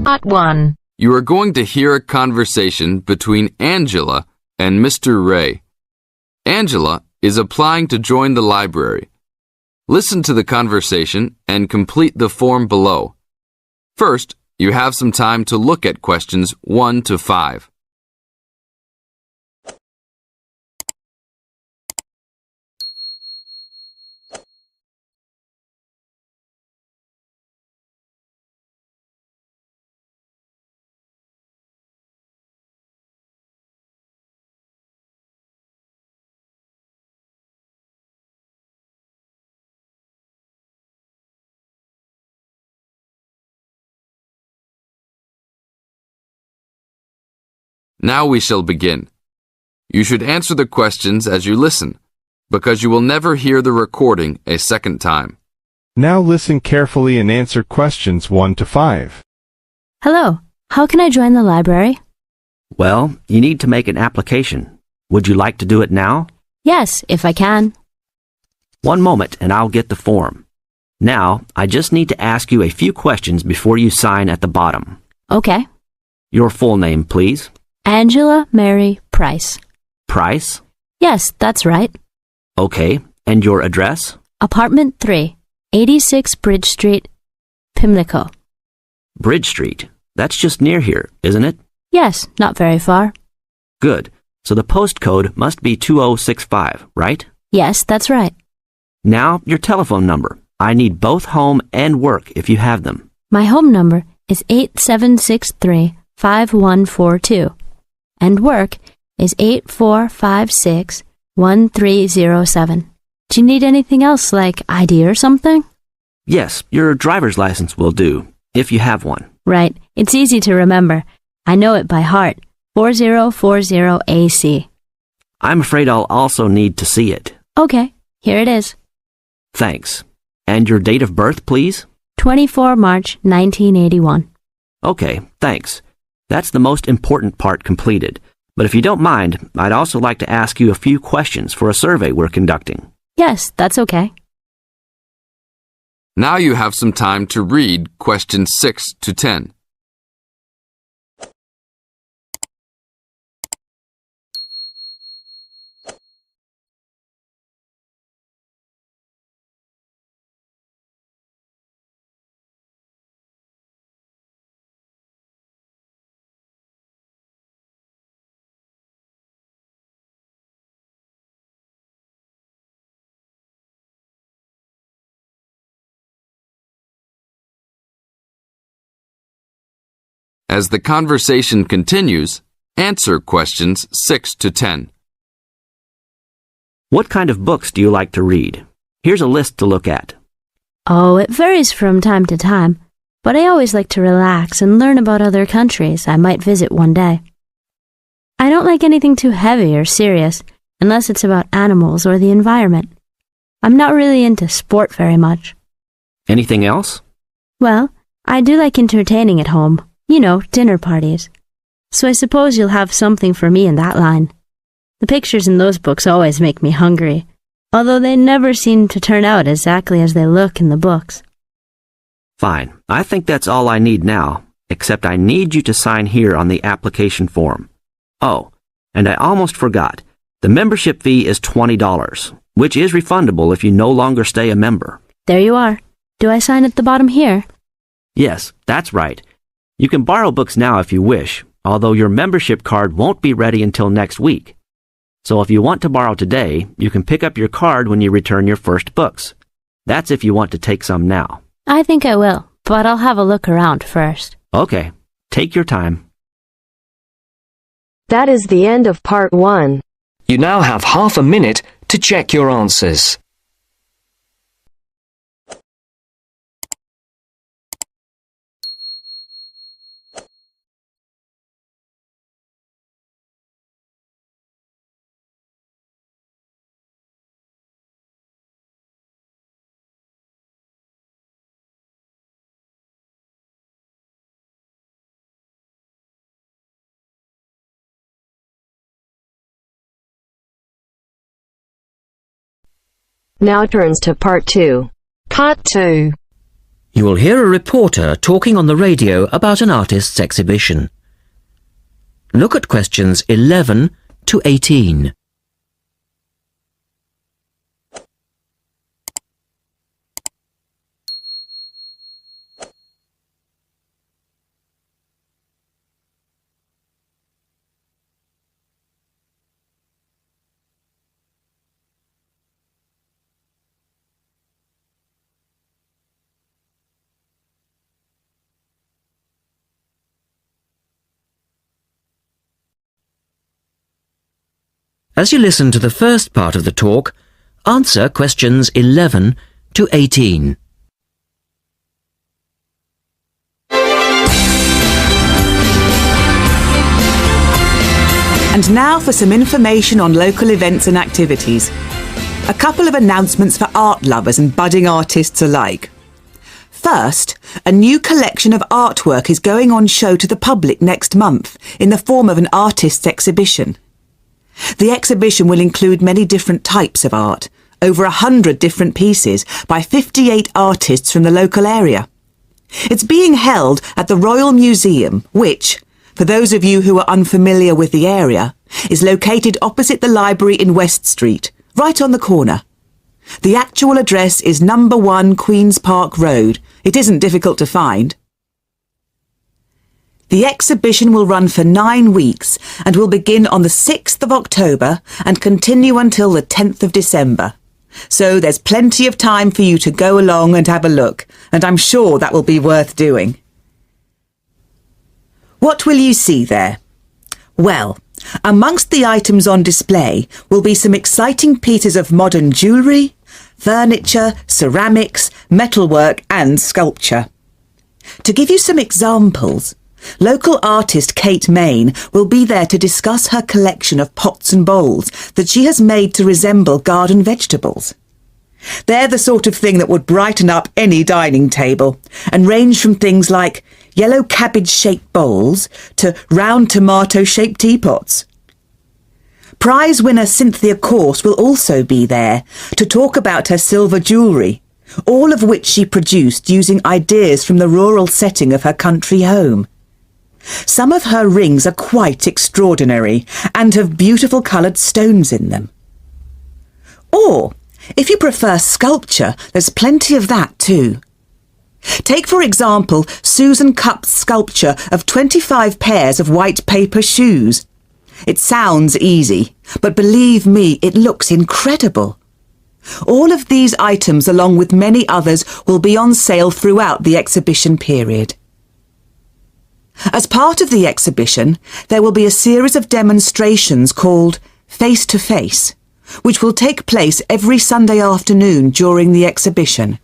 Part 1. You are going to hear a conversation between Angela and Mr. Ray. Angela is applying to join the library. Listen to the conversation and complete the form below. First, you have some time to look at questions 1 to 5. Now we shall begin. You should answer the questions as you listen, because you will never hear the recording a second time. Now listen carefully and answer questions 1 to 5. Hello, how can I join the library? Well, you need to make an application. Would you like to do it now? Yes, if I can. One moment and I'll get the form. Now, I just need to ask you a few questions before you sign at the bottom. Okay. Your full name, please. Angela Mary Price. Price? Yes, that's right. Okay, and your address? Apartment 3, 86 Bridge Street, Pimlico. Bridge Street. That's just near here, isn't it? Yes, not very far. Good. So the postcode must be 2065, right? Yes, that's right. Now, your telephone number. I need both home and work if you have them. My home number is 8763-5142, and work is 8456-1307. Do you need anything else like ID or something? Yes, your driver's license will do, if you have one. Right. It's easy to remember. I know it by heart. 4040AC. I'm afraid I'll also need to see it. Okay, here it is. Thanks. And your date of birth, please? 24 March 1981. Okay, thanks. That's the most important part completed. But if you don't mind, I'd also like to ask you a few questions for a survey we're conducting. Yes, that's okay. Now you have some time to read questions 6 to 10. As the conversation continues, answer questions 6 to 10. What kind of books do you like to read? Here's a list to look at. Oh, it varies from time to time, but I always like to relax and learn about other countries I might visit one day. I don't like anything too heavy or serious, unless it's about animals or the environment. I'm not really into sport very much. Anything else? Well, I do like entertaining at home. You know, dinner parties. So I suppose you'll have something for me in that line. The pictures in those books always make me hungry, although they never seem to turn out exactly as they look in the books. Fine. I think that's all I need now, except I need you to sign here on the application form. Oh, and I almost forgot. The membership fee is $20, which is refundable if you no longer stay a member. There you are. Do I sign at the bottom here? Yes, that's right. You can borrow books now if you wish, although your membership card won't be ready until next week. So if you want to borrow today, you can pick up your card when you return your first books. That's if you want to take some now. I think I will, but I'll have a look around first. Okay, take your time. That is the end of Part 1. You now have half a minute to check your answers. Now turns to Part 2. Part 2. You will hear a reporter talking on the radio about an artist's exhibition. Look at questions 11 to 18. As you listen to the first part of the talk, answer questions 11 to 18. And now for some information on local events and activities. A couple of announcements for art lovers and budding artists alike. First, a new collection of artwork is going on show to the public next month in the form of an artist's exhibition. The exhibition will include many different types of art, over 100 different pieces by 58 artists from the local area. It's being held at the Royal Museum, which, for those of you who are unfamiliar with the area, is located opposite the library in West Street, right on the corner. The actual address is number 1 Queen's Park Road. It isn't difficult to find. The exhibition will run for 9 weeks and will begin on the 6th of October and continue until the 10th of December. So there's plenty of time for you to go along and have a look, and I'm sure that will be worth doing. What will you see there? Well, amongst the items on display will be some exciting pieces of modern jewellery, furniture, ceramics, metalwork and sculpture. To give you some examples, local artist Kate Main will be there to discuss her collection of pots and bowls that she has made to resemble garden vegetables. They're the sort of thing that would brighten up any dining table and range from things like yellow cabbage-shaped bowls to round tomato-shaped teapots. Prize winner Cynthia Corse will also be there to talk about her silver jewellery, all of which she produced using ideas from the rural setting of her country home. Some of her rings are quite extraordinary and have beautiful coloured stones in them. Or, if you prefer sculpture, there's plenty of that too. Take, for example, Susan Cupp's sculpture of 25 pairs of white paper shoes. It sounds easy, but believe me, it looks incredible. All of these items, along with many others, will be on sale throughout the exhibition period. As part of the exhibition, there will be a series of demonstrations called Face to Face, which will take place every Sunday afternoon during the exhibition,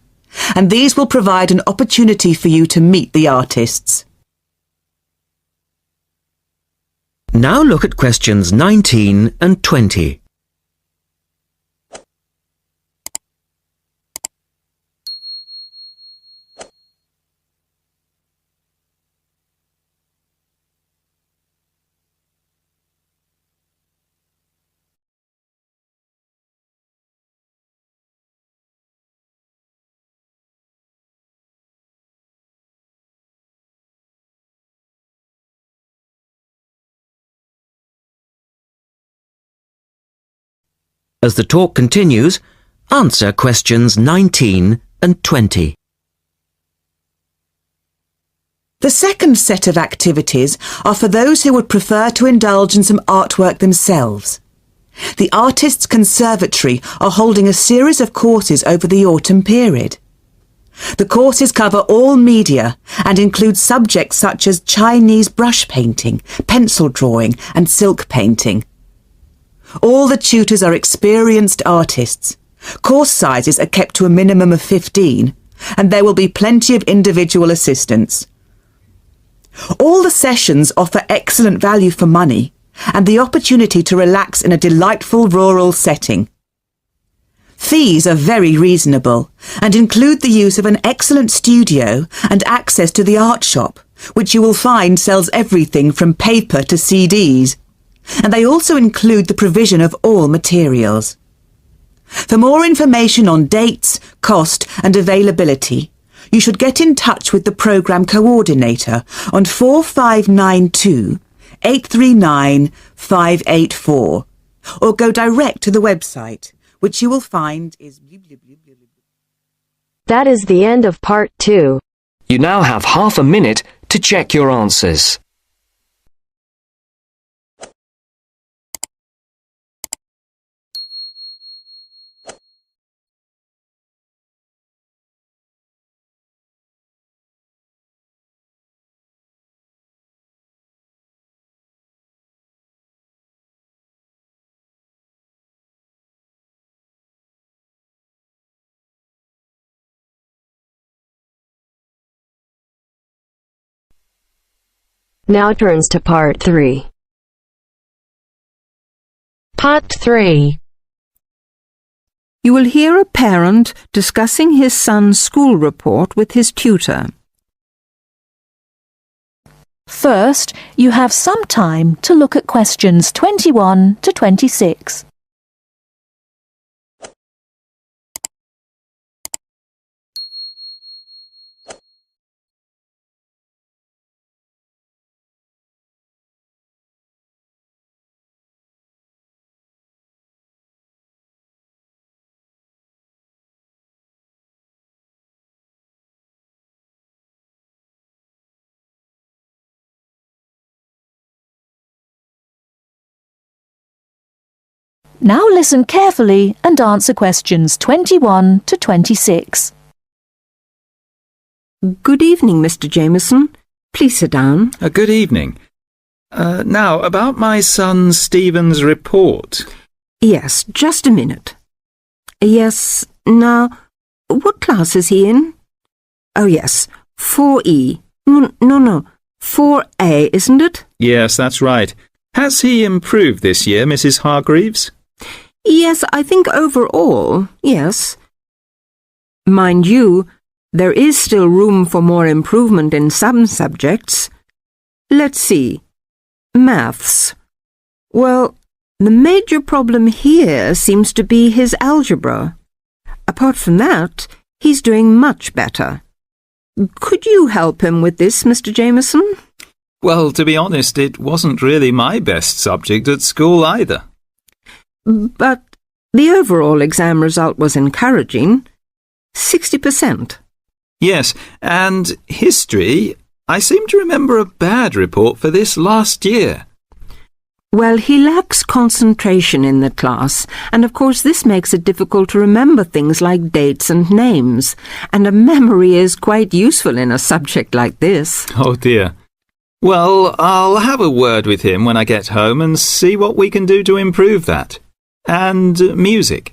and these will provide an opportunity for you to meet the artists. Now look at questions 19 and 20. As the talk continues, answer questions 19 and 20. The second set of activities are for those who would prefer to indulge in some artwork themselves. The Artists' Conservatory are holding a series of courses over the autumn period. The courses cover all media and include subjects such as Chinese brush painting, pencil drawing and silk painting. All the tutors are experienced artists. Course sizes are kept to a minimum of 15, and there will be plenty of individual assistance. All the sessions offer excellent value for money and the opportunity to relax in a delightful rural setting. Fees are very reasonable and include the use of an excellent studio and access to the art shop, which you will find sells everything from paper to CDs. And they also include the provision of all materials. For more information on dates, cost and availability, you should get in touch with the programme coordinator on 4592 839 584 or go direct to the website, which you will find is... That is the end of part 2. You now have half a minute to check your answers. Now turns to part 3. Part 3. You will hear a parent discussing his son's school report with his tutor. First, you have some time to look at questions 21 to 26. Now listen carefully and answer questions 21 to 26. Good evening, Mr. Jameson. Please sit down. Good evening. Now, about my son Stephen's report. Yes, just a minute. Yes, now, what class is he in? Oh, yes, 4E. No, 4A, isn't it? Yes, that's right. Has he improved this year, Mrs. Hargreaves? Yes, I think overall, yes. Mind you, there is still room for more improvement in some subjects. Let's see. Maths. Well, the major problem here seems to be his algebra. Apart from that, he's doing much better. Could you help him with this, Mr. Jameson? Well, to be honest, it wasn't really my best subject at school either. But the overall exam result was encouraging. 60%. Yes, and history, I seem to remember a bad report for this last year. Well, he lacks concentration in the class, and of course this makes it difficult to remember things like dates and names, and a memory is quite useful in a subject like this. Oh dear. Well, I'll have a word with him when I get home and see what we can do to improve that. And music.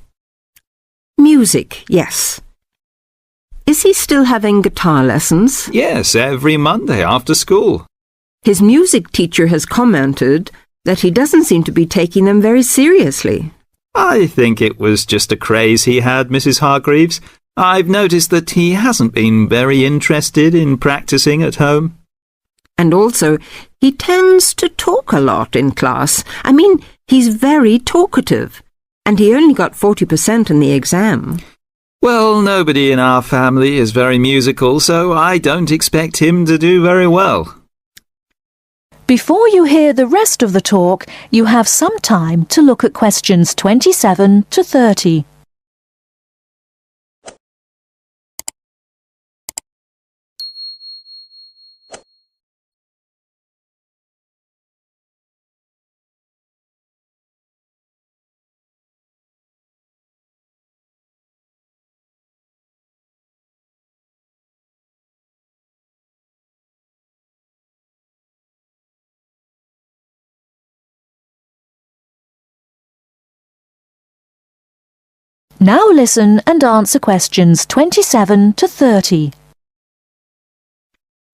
Music, yes. Is he still having guitar lessons? Yes, every Monday after school. His music teacher has commented that he doesn't seem to be taking them very seriously. I think it was just a craze he had, Mrs. Hargreaves. I've noticed that he hasn't been very interested in practicing at home. And also, he tends to talk a lot in class. I mean, he's very talkative, and he only got 40% in the exam. Well, nobody in our family is very musical, so I don't expect him to do very well. Before you hear the rest of the talk, you have some time to look at questions 27 to 30. Now listen and answer questions 27 to 30.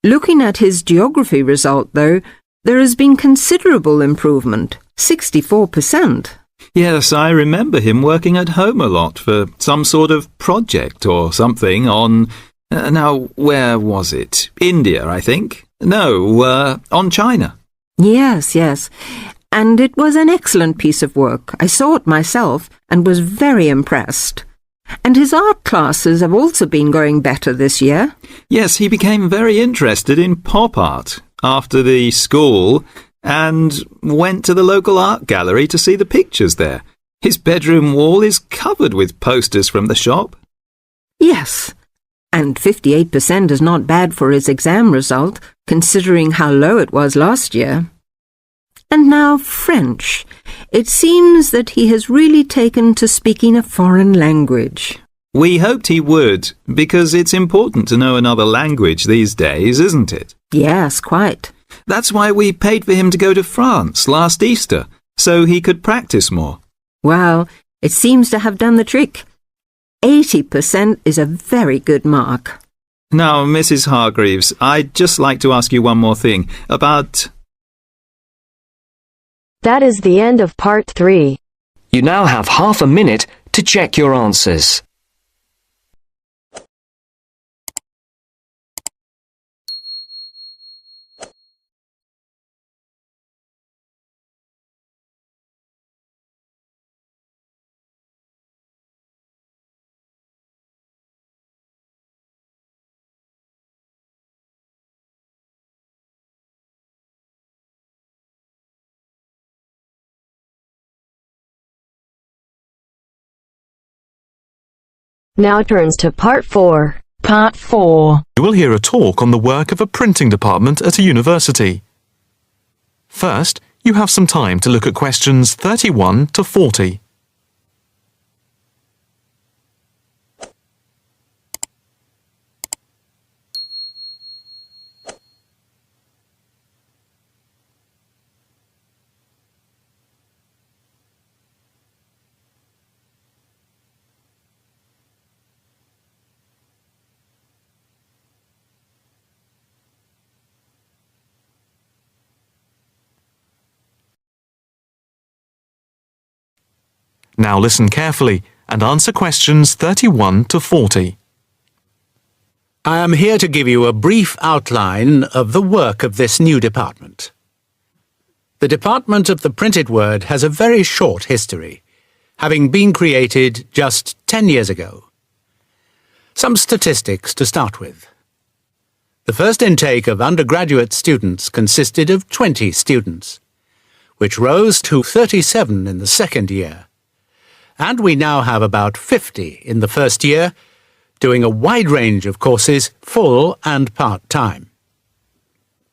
Looking at his geography result, though, there has been considerable improvement, 64%. Yes, I remember him working at home a lot for some sort of project or something on... now, where was it? India, I think. No, on China. Yes. And it was an excellent piece of work. I saw it myself and was very impressed. And his art classes have also been going better this year. Yes, he became very interested in pop art after the school and went to the local art gallery to see the pictures there. His bedroom wall is covered with posters from the shop. Yes, and 58% is not bad for his exam result, considering how low it was last year. And now French. It seems that he has really taken to speaking a foreign language. We hoped he would, because it's important to know another language these days, isn't it? Yes, quite. That's why we paid for him to go to France last Easter, so he could practice more. Well, it seems to have done the trick. 80% is a very good mark. Now, Mrs. Hargreaves, I'd just like to ask you one more thing about... That is the end of part 3. You now have half a minute to check your answers. Now turns to part 4. Part 4. You will hear a talk on the work of a printing department at a university. First, you have some time to look at questions 31 to 40. Now listen carefully and answer questions 31 to 40. I am here to give you a brief outline of the work of this new department. The Department of the Printed Word has a very short history, having been created just 10 years ago. Some statistics to start with. The first intake of undergraduate students consisted of 20 students, which rose to 37 in the second year. And we now have about 50 in the first year, doing a wide range of courses, full and part-time.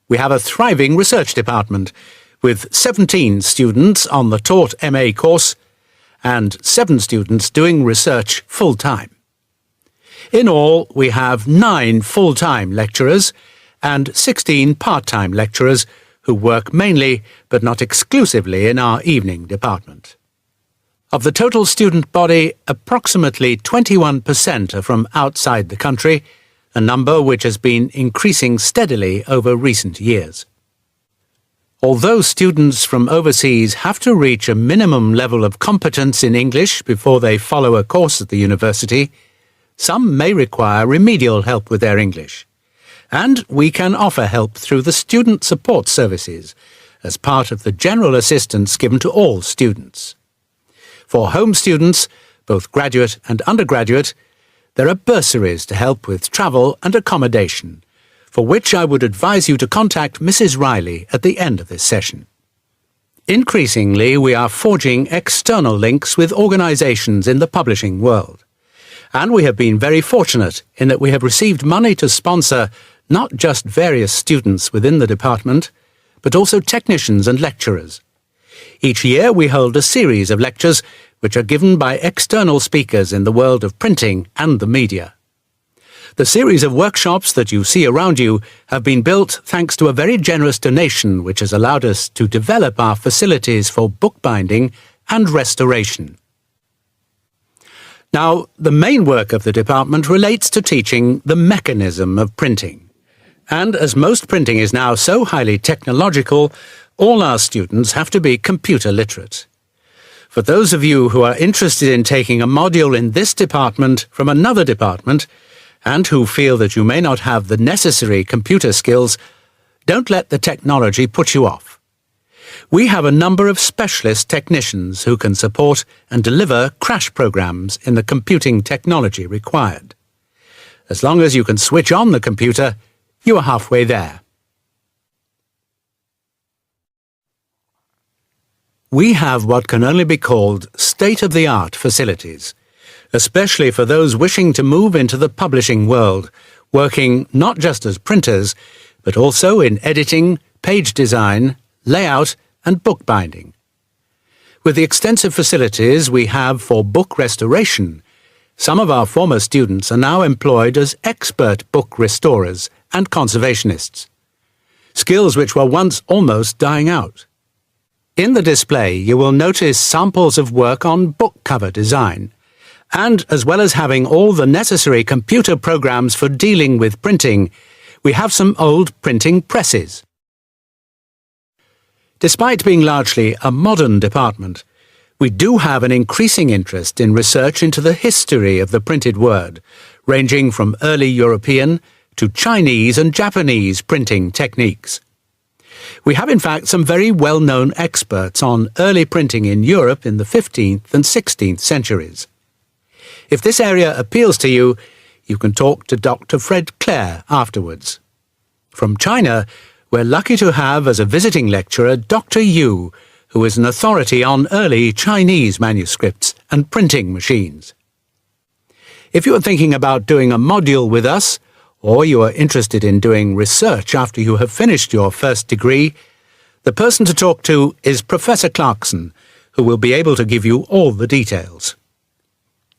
We have a thriving research department, with 17 students on the taught MA course and 7 students doing research full-time. In all, we have 9 full-time lecturers and 16 part-time lecturers who work mainly, but not exclusively, in our evening department. Of the total student body, approximately 21% are from outside the country, a number which has been increasing steadily over recent years. Although students from overseas have to reach a minimum level of competence in English before they follow a course at the university, some may require remedial help with their English, and we can offer help through the Student Support Services as part of the general assistance given to all students. For home students, both graduate and undergraduate, there are bursaries to help with travel and accommodation, for which I would advise you to contact Mrs. Riley at the end of this session. Increasingly, we are forging external links with organisations in the publishing world, and we have been very fortunate in that we have received money to sponsor not just various students within the department, but also technicians and lecturers. Each year we hold a series of lectures which are given by external speakers in the world of printing and the media. The series of workshops that you see around you have been built thanks to a very generous donation which has allowed us to develop our facilities for bookbinding and restoration. Now, the main work of the department relates to teaching the mechanism of printing. And as most printing is now so highly technological, all our students have to be computer literate. For those of you who are interested in taking a module in this department from another department, and who feel that you may not have the necessary computer skills, don't let the technology put you off. We have a number of specialist technicians who can support and deliver crash programs in the computing technology required. As long as you can switch on the computer, you are halfway there. We have what can only be called state-of-the-art facilities, especially for those wishing to move into the publishing world, working not just as printers, but also in editing, page design, layout, and bookbinding. With the extensive facilities we have for book restoration, some of our former students are now employed as expert book restorers and conservationists, skills which were once almost dying out. In the display you will notice samples of work on book cover design, and as well as having all the necessary computer programs for dealing with printing, we have some old printing presses. Despite being largely a modern department, we do have an increasing interest in research into the history of the printed word, ranging from early European to Chinese and Japanese printing techniques. We have in fact some very well-known experts on early printing in Europe in the 15th and 16th centuries. If this area appeals to you, you can talk to Dr. Fred Clare afterwards. From China, we're lucky to have as a visiting lecturer Dr. Yu, who is an authority on early Chinese manuscripts and printing machines. If you are thinking about doing a module with us, or you are interested in doing research after you have finished your first degree, the person to talk to is Professor Clarkson, who will be able to give you all the details.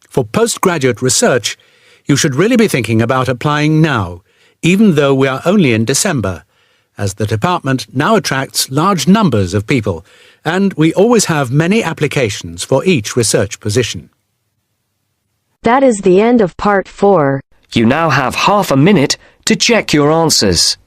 For postgraduate research, you should really be thinking about applying now, even though we are only in December, as the department now attracts large numbers of people, and we always have many applications for each research position. That is the end of part 4. You now have half a minute to check your answers.